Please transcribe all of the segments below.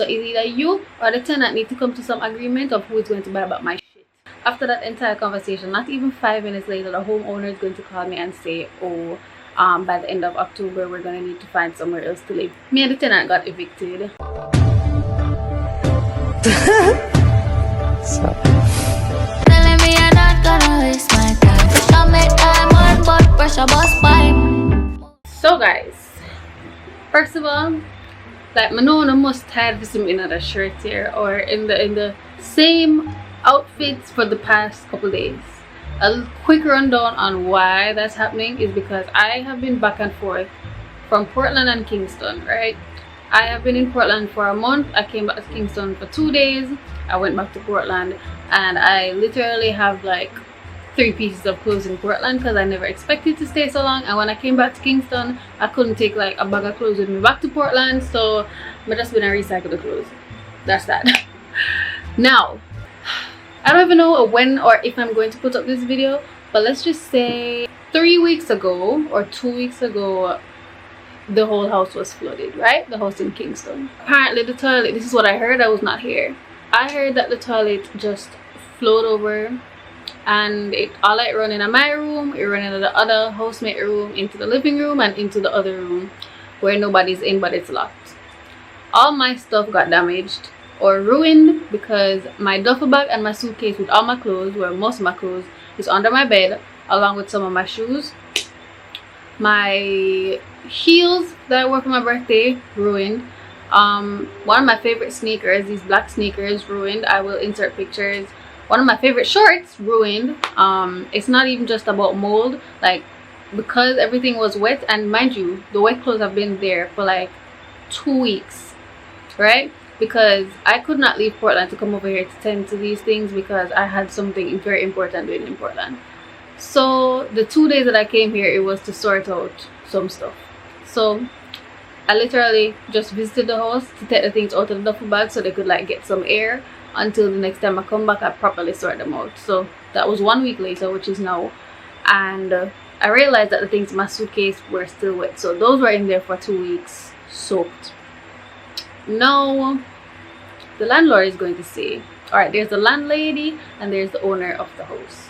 So it's either you or the tenant need to come to some agreement of who is going to buy back my shit. After that entire conversation, not even 5 minutes later, the homeowner is going to call me and say, oh, by the end of October, we're going to need to find somewhere else to live. Me and the tenant got evicted. Telling me you're not gonna waste my time. Show me diamond, but pressure bust pipe. So guys, first of all, like I know I must tired for some another shirt here or in the same outfits for the past couple days. A quick rundown on why that's happening is because I have been back and forth from Portland and Kingston, right? I have been in Portland for a month. I came back to Kingston for 2 days. I went back to Portland, and I literally have like 3 pieces of clothes in Portland because I never expected to stay so long. And when I came back to Kingston, I couldn't take like a bag of clothes with me back to Portland, so I'm just gonna recycle the clothes. That's that. Now, I don't even know when or if I'm going to put up this video, but let's just say 3 weeks ago or 2 weeks ago, the whole house was flooded, right? The house in Kingston. Apparently the toilet, this is what I heard, I was not here. I heard that the toilet just flowed over and it all like running in my room, it ran into the other housemate room, into the living room and into the other room where nobody's in but it's locked. All my stuff got damaged or ruined because my duffel bag and my suitcase with all my clothes, where most of my clothes, is under my bed along with some of my shoes. My heels that I wore for my birthday ruined. One of my favorite sneakers, these black sneakers, ruined. I will insert pictures. One of my favorite shorts ruined. It's not even just about mold, like because everything was wet, and mind you, the wet clothes have been there for like 2 weeks, right? Because I could not leave Portland to come over here to tend to these things because I had something very important doing in Portland. So the 2 days that I came here, it was to sort out some stuff. So I literally just visited the house to take the things out of the duffel bag so they could like get some air until the next time I come back I properly sort them out. So that was 1 week later, which is now, and I realized that the things in my suitcase were still wet, so those were in there for 2 weeks soaked. Now the landlord is going to say, all right, there's the landlady and there's the owner of the house.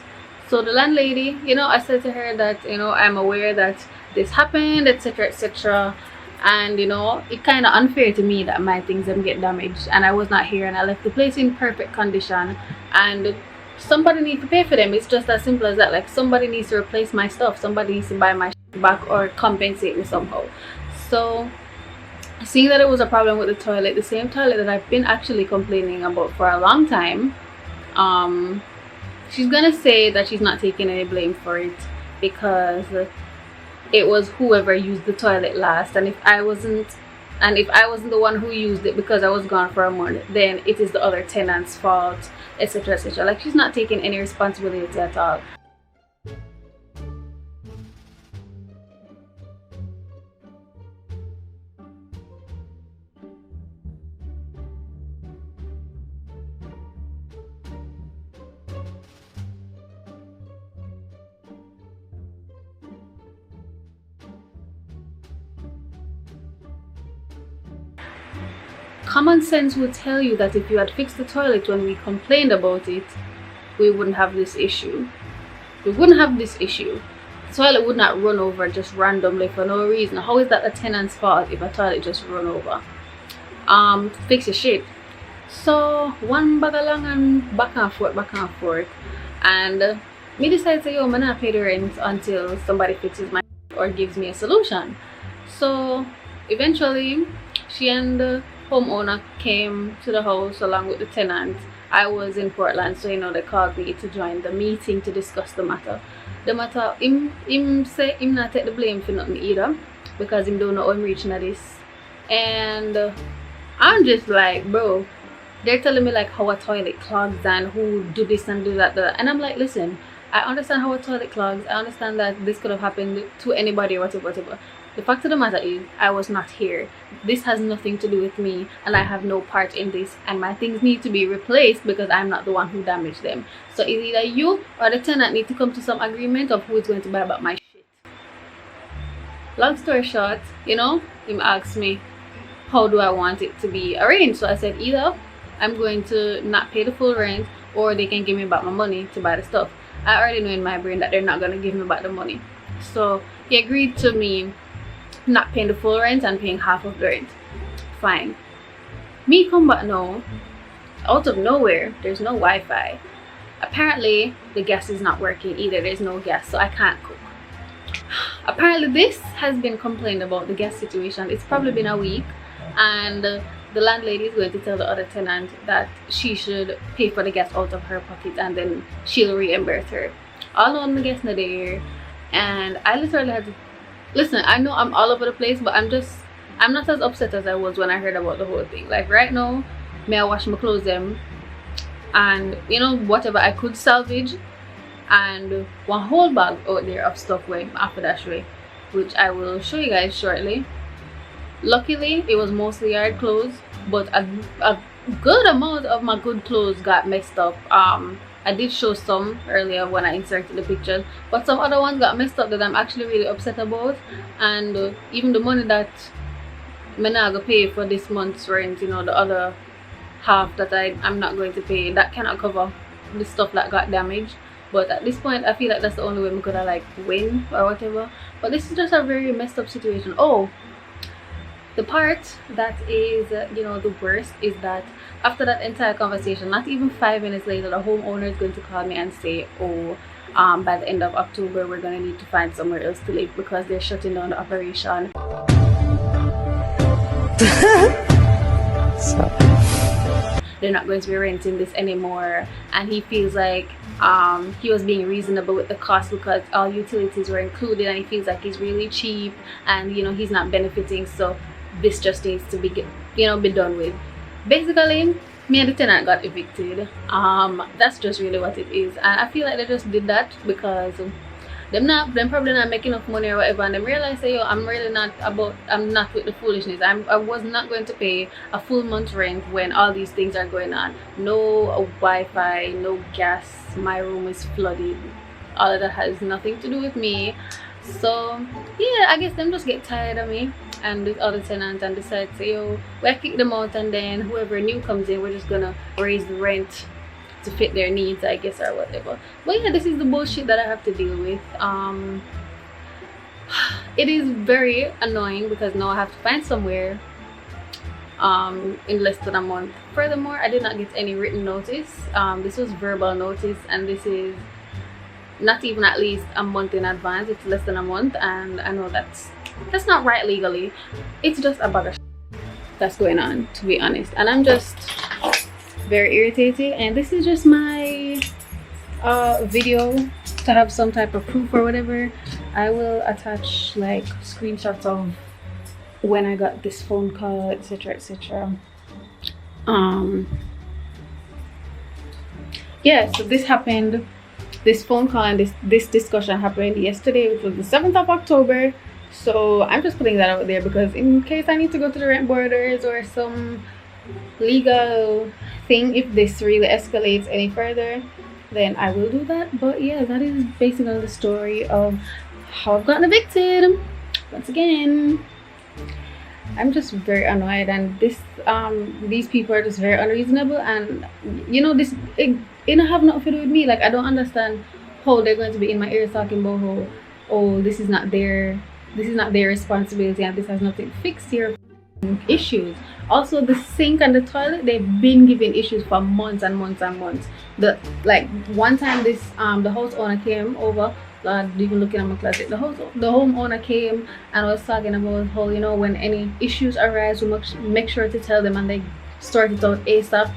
So the landlady, you know, I said to her that, you know, I'm aware that this happened, etc, etc, and you know, it's kind of unfair to me that my things didn't get damaged and I was not here and I left the place in perfect condition and somebody needs to pay for them. It's just as simple as that. Like somebody needs to replace my stuff, somebody needs to buy my back or compensate me somehow. So seeing that it was a problem with the toilet, the same toilet that I've been actually complaining about for a long time, she's gonna say that she's not taking any blame for it because it was whoever used the toilet last, and if I wasn't the one who used it because I was gone for a month, then it is the other tenant's fault, etc, etc. Like she's not taking any responsibility at all. Common sense would tell you that if you had fixed the toilet when we complained about it, we wouldn't have this issue. We wouldn't have this issue. The toilet would not run over just randomly for no reason. How is that a tenant's fault if a toilet just run over? Fix your shit. So one bag along and back and forth, and me decide to say, yo, I'm not pay the rent until somebody fixes my or gives me a solution. So eventually she and the homeowner came to the house along with the tenant. I was in Portland, so you know, they called me to join the meeting to discuss the matter. Him say him not take the blame for nothing either because him don't know how I'm reaching at this. And I'm just like, bro, they're telling me like how a toilet clogs and who do this and do that, and I'm like, listen, I understand how a toilet clogs, I understand that this could have happened to anybody or whatever. The fact of the matter is, I was not here. This has nothing to do with me and I have no part in this, and my things need to be replaced because I'm not the one who damaged them. So it's either you or the tenant need to come to some agreement of who is going to buy back my shit. Long story short, you know, him asked me, how do I want it to be arranged. So I said either I'm going to not pay the full rent, or they can give me back my money to buy the stuff. I already know in my brain that they're not going to give me back the money. So he agreed to me not paying the full rent and paying half of the rent. Fine. Me come back now, out of nowhere, there's no Wi-Fi. Apparently the gas is not working either. There's no gas, so I can't cook. Apparently this has been complained about, the gas situation. It's probably been a week, and the landlady is going to tell the other tenant that she should pay for the gas out of her pocket, and then she'll reimburse her. All on the gas not there, and I literally had to listen. I know I'm all over the place, but I'm not as upset as I was when I heard about the whole thing. Like right now, may I wash my clothes them, and you know, whatever I could salvage, and one whole bag out there of stuff went after that way, which I will show you guys shortly. Luckily it was mostly yard clothes, but a good amount of my good clothes got messed up. I did show some earlier when I inserted the pictures, but some other ones got messed up that I'm actually really upset about. And even the money that I'm not gonna pay for this month's rent, you know, the other half that I'm not going to pay, that cannot cover the stuff that got damaged. But at this point I feel like that's the only way we could have like win or whatever. But this is just a very messed up situation. Oh, the part that is you know, the worst is that after that entire conversation, not even 5 minutes later, the homeowner is going to call me and say, oh, by the end of October we're going to need to find somewhere else to live because they're shutting down the operation. They're not going to be renting this anymore, and he feels like he was being reasonable with the cost because all utilities were included, and he feels like he's really cheap, and you know, he's not benefiting. So this just needs to be, you know, be done with. Basically, me and the tenant got evicted. That's just really what it is, and I feel like they just did that because them probably not making enough money or whatever, and them realize, say, yo, I'm not with the foolishness. I was not going to pay a full month's rent when all these things are going on. No Wi-Fi, no gas, my room is flooded. All of that has nothing to do with me. So yeah, I guess them just get tired of me and this other tenant and decide to, yo, we'll kick them out, and then whoever new comes in, we're just gonna raise the rent to fit their needs, I guess, or whatever. But yeah, this is the bullshit that I have to deal with. It is very annoying because now I have to find somewhere in less than a month. Furthermore, I did not get any written notice. This was verbal notice, and this is not even at least a month in advance. It's less than a month, and I know that's not right legally. It's just about a that's going on, to be honest, and I'm just very irritated. And this is just my video to have some type of proof or whatever. I will attach like screenshots of when I got this phone call, etc, etc. Yeah, so this happened, this phone call and this discussion happened yesterday, which was the 7th of October. So I'm just putting that out there because in case I need to go to the rent borders or some legal thing, if this really escalates any further, then I will do that. But yeah, that is basically the story of how I've gotten evicted. Once again, I'm just very annoyed, and these people are just very unreasonable, and you know, it have nothing to do with me. Like, I don't understand how they're going to be in my ears talking about how, oh, this is not their responsibility and this has nothing to fix your issues. Also, the sink and the toilet, they've been giving issues for months and months and months. Like one time, this the house owner came over. Even looking at my closet, the homeowner came and was talking about how, you know, when any issues arise, we must make sure to tell them, and they sort it out ASAP.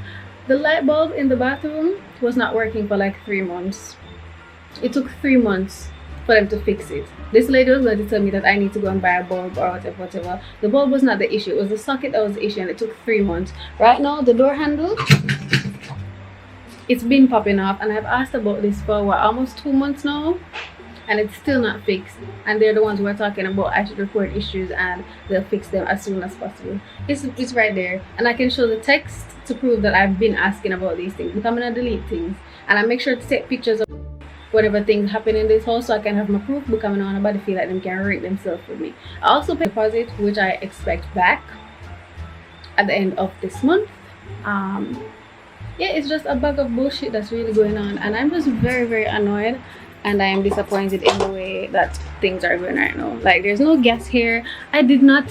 The light bulb in the bathroom was not working for like 3 months. It took 3 months for them to fix it. This lady was going to tell me that I need to go and buy a bulb or whatever. The bulb was not the issue, it was the socket that was the issue, and it took 3 months. Right now, the door handle, it's been popping off, and I've asked about this for almost 2 months now, and it's still not fixed. And they're the ones who are talking about I should report issues and they'll fix them as soon as possible. It's right there, and I can show the text to prove that I've been asking about these things, because I'm gonna delete things, and I make sure to take pictures of whatever things happen in this house so I can have my proof, because I don't want nobody feel like them can rate themselves with me. I also pay a deposit, which I expect back. at the end of this month. Yeah, it's just a bag of bullshit that's really going on, and I'm just very, very annoyed, and I am disappointed in the way that things are going right now. Like, there's no gas here. I did not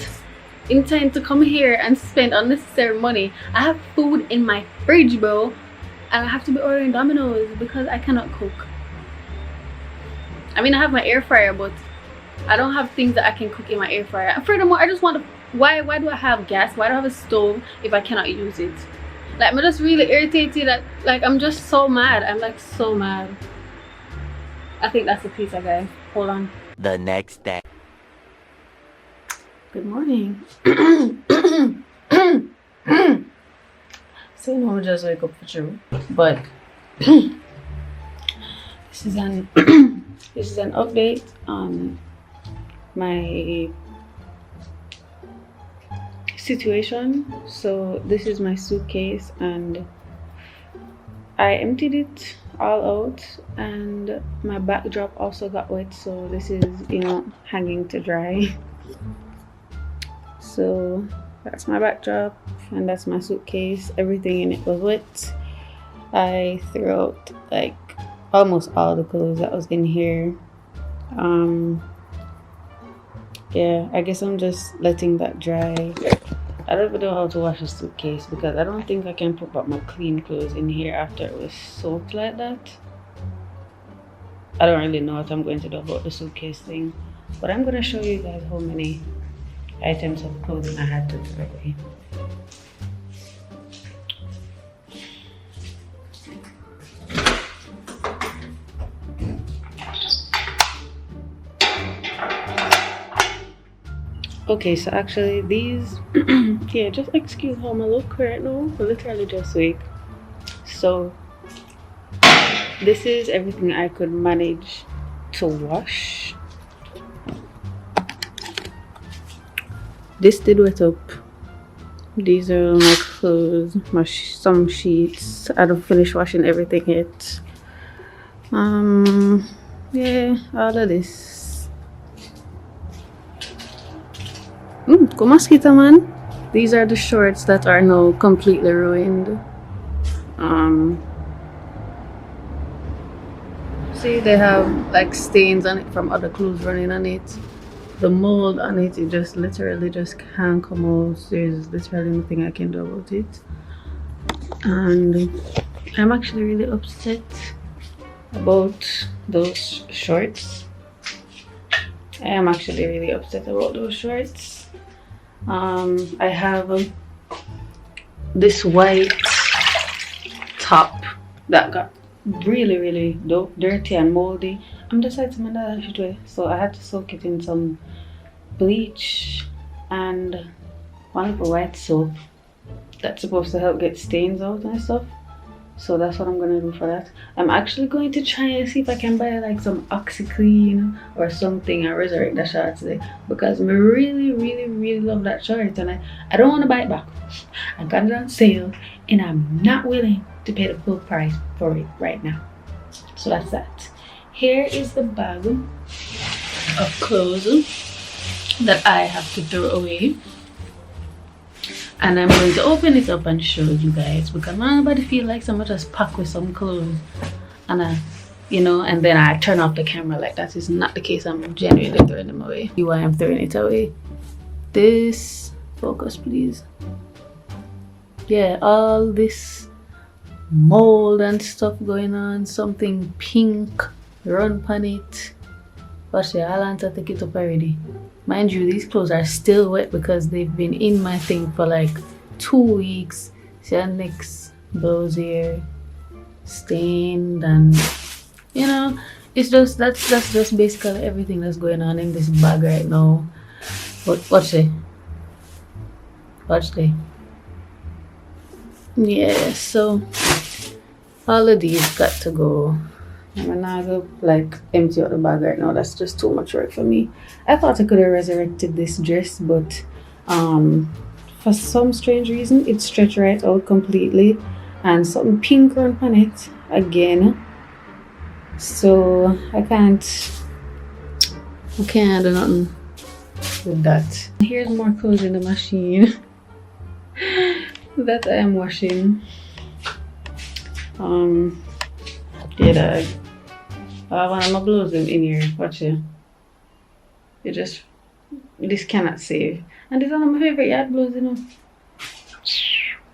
intend to come here and spend unnecessary money. I have food in my fridge, bro, and I have to be ordering Domino's because I cannot cook. I mean, I have my air fryer, but I don't have things that I can cook in my air fryer. And furthermore, I just want to, why do I have gas? Why do I have a stove if I cannot use it? Like, I'm just really irritated at, like, I'm just so mad. I'm like so mad. I think that's the pizza guy. Hold on. The next day. Good morning. So, you know, I just wake up for you, but this is an this is an update on my situation. So this is my suitcase, and I emptied it all out, and my backdrop also got wet, so this is, you know, hanging to dry. So that's my backdrop, and that's my suitcase. Everything in it was wet. I threw out like almost all the clothes that was in here. Yeah, I guess I'm just letting that dry. I don't even know how to wash a suitcase because I don't think I can put back my clean clothes in here after it was soaked like that. I don't really know what I'm going to do about the suitcase thing, but I'm going to show you guys how many items of clothing I had to throw away. Okay, so actually these yeah, just excuse how I look right now. I literally just wake. So this is everything I could manage to wash. This did wet up. These are my clothes, some sheets. I don't finish washing everything yet. Yeah, all of this. Go mosquito man. These are the shorts that are now completely ruined. See, they have like stains on it from other clothes running on it. The mold on it, it just literally just can't come out. There's literally nothing I can do about it, and I'm actually really upset about those shorts. I am actually really upset about those shorts. I have this white top that got really dirty and moldy. I'm deciding to that shit way, so I had to soak it in some bleach and one little white soap that's supposed to help get stains out and stuff. So that's what I'm gonna do for that. I'm actually going to try and see if I can buy like some OxyClean or something and resurrect that shirt today, because I really love that shirt, and I don't want to buy it back. I got it on sale and I'm not willing to pay the full price for it right now. So that's that. Here is the bag of clothes that I have to throw away, and I'm going to open it up and show you guys, because nobody feel like someone just pack with some clothes and you know, and then I turn off the camera. Like, that is not the case. I'm genuinely throwing them away. See why I'm throwing it away. This, focus please. Yeah, all this mold and stuff going on, something pink run on it. But yeah, I'll have to take it up already. Mind you, these clothes are still wet because they've been in my thing for like 2 weeks. See our next blouse here stained, and you know, it's just that's just basically everything that's going on in this bag right now. But watch it. Yeah, so all of these got to go. I'm not gonna like empty out the bag right now. That's just too much work for me. I thought I could have resurrected this dress, but for some strange reason it stretched right out completely, and something pink run on it again. So I can't do nothing with that. Here's more clothes in the machine. that I am washing. Yeah, dog. One of my blows in here. Watch it. You just, this cannot save. And this is one of my favorite yard blows, you know.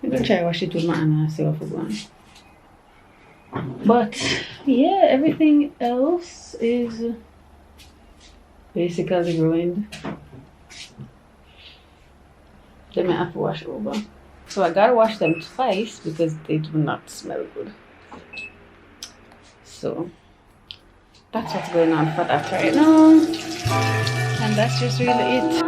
I'm gonna try wash it with my hand and see what we're going. But yeah, everything else is basically ruined. They might have to wash over. So I gotta wash them twice because they do not smell good. So that's what's going on for that right now. And that's just really it.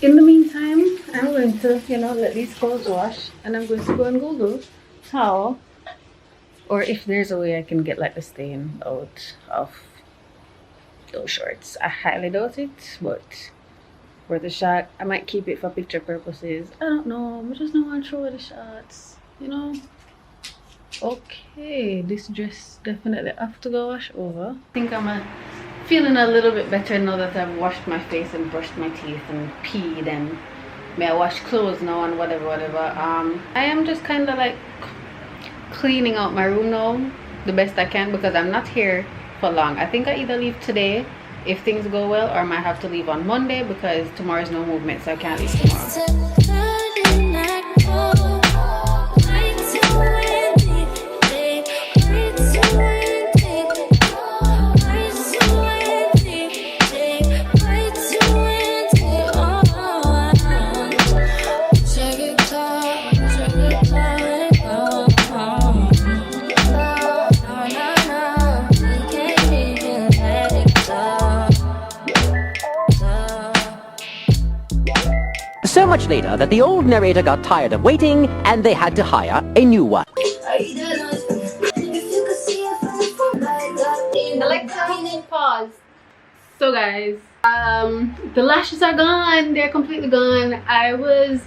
In the meantime, I'm going to, let these clothes wash, and I'm going to go and Google how, or if there's a way I can get like the stain out of those shorts. I highly doubt it, but worth a shot. I might keep it for picture purposes. I don't know. I just don't want to throw the shots, Okay, this dress definitely have to go wash over. I think I'm feeling a little bit better now that I've washed my face and brushed my teeth and peed, and may I wash clothes now and whatever. I am just kind of like cleaning out my room now the best I can because I'm not here for long. I think I either leave today if things go well, or I might have to leave on Monday because tomorrow's no movement, so I can't leave tomorrow. So much later that the old narrator got tired of waiting and they had to hire a new one. Pause. So guys, the lashes are gone. They're completely gone. I was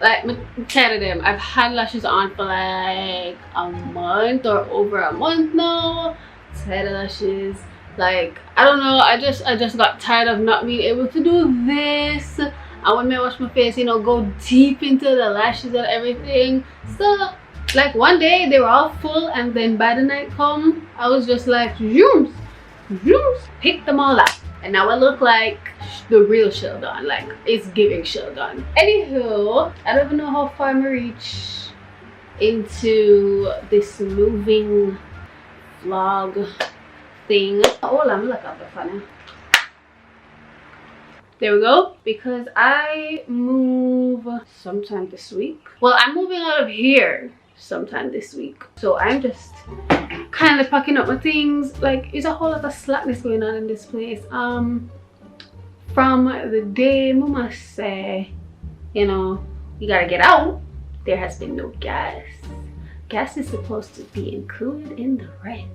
like, I'm tired of them. I've had lashes on for like a month or over a month now. Tired of lashes. Like, I don't know, I just got tired of not being able to do this. And when I wash my face, go deep into the lashes and everything. So like one day they were all full, and then by the night come, I was just like zooms, pick them all up, and now I look like the real Sheldon. Like, it's giving Sheldon. Anywho, I don't even know how far I'm gonna reach into this moving vlog thing. Oh, I'm looking at the funny. There we go. Because I move sometime this week. Well, I'm moving out of here sometime this week. So I'm just kind of packing up my things. Like, there's a whole lot of slackness going on in this place. From the day Mama say, you gotta get out, there has been no gas. Gas is supposed to be included in the rent.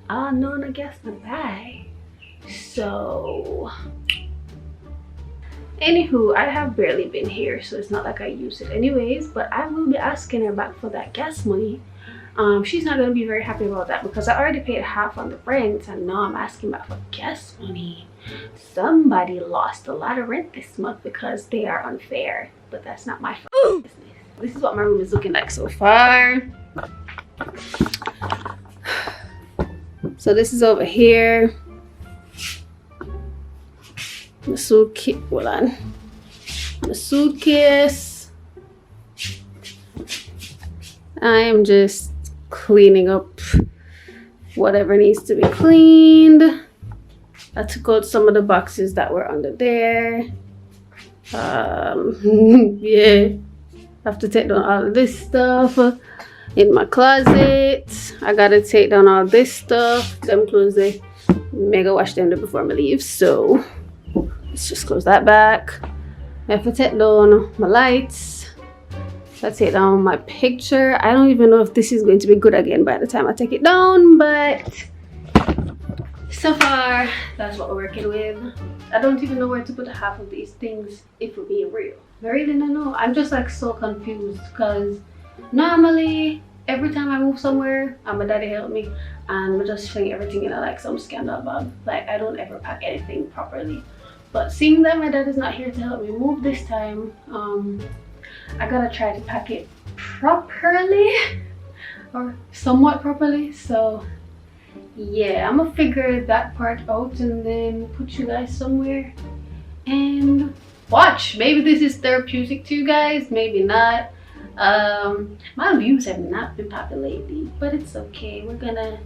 No gas to buy. So anywho, I have barely been here, so it's not like I use it anyways, but I will be asking her back for that gas money. She's not going to be very happy about that because I already paid half on the rent, and now I'm asking back for gas money. Somebody lost a lot of rent this month because they are unfair, but that's not my business. This is what my room is looking like so far. So this is over here. My suitcase, hold on. My suitcase. I am just cleaning up whatever needs to be cleaned. I took out some of the boxes that were under there. Yeah, I have to take down all of this stuff in my closet. I gotta take down all this stuff. Them clothes, they mega wash them before I leave, so let's just close that back. I have to take down my lights. Let's take down my picture. I don't even know if this is going to be good again by the time I take it down, but so far that's what we're working with. I don't even know where to put half of these things, if we're being real. really don't know. I'm just like so confused because normally every time I move somewhere, my daddy help me and I just fling everything in like some scandal bag. Like I don't ever pack anything properly. But seeing that my dad is not here to help me move this time, I gotta try to pack it properly or somewhat properly. So yeah, I'm gonna figure that part out and then put you guys somewhere and watch. Maybe this is therapeutic to you guys, maybe not. My views have not been popular lately, but it's okay. We're gonna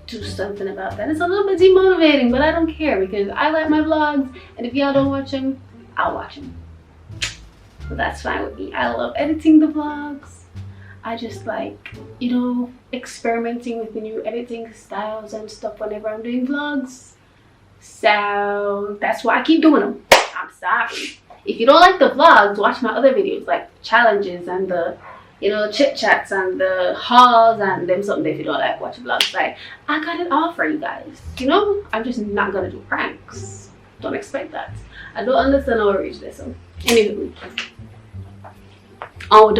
do something about that. It's a little bit demotivating, but I don't care because I like my vlogs, and if y'all don't watch them, I'll watch them. But that's fine with me. I love editing the vlogs. I just like, you know, experimenting with the new editing styles and stuff whenever I'm doing vlogs. So that's why I keep doing them. I'm sorry. If you don't like the vlogs, watch my other videos like challenges and the, you know, chit chats and the hauls and them something. If you don't like watch vlogs, like I got it all for you guys. You know, I'm just not gonna do pranks. Don't expect that. I don't understand how I reach this. So anywho, oh.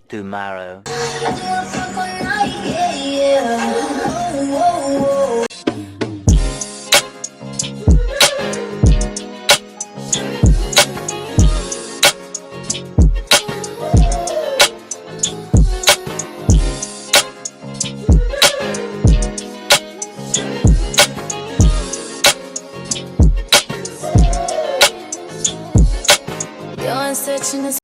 Tomorrow. You're searching this.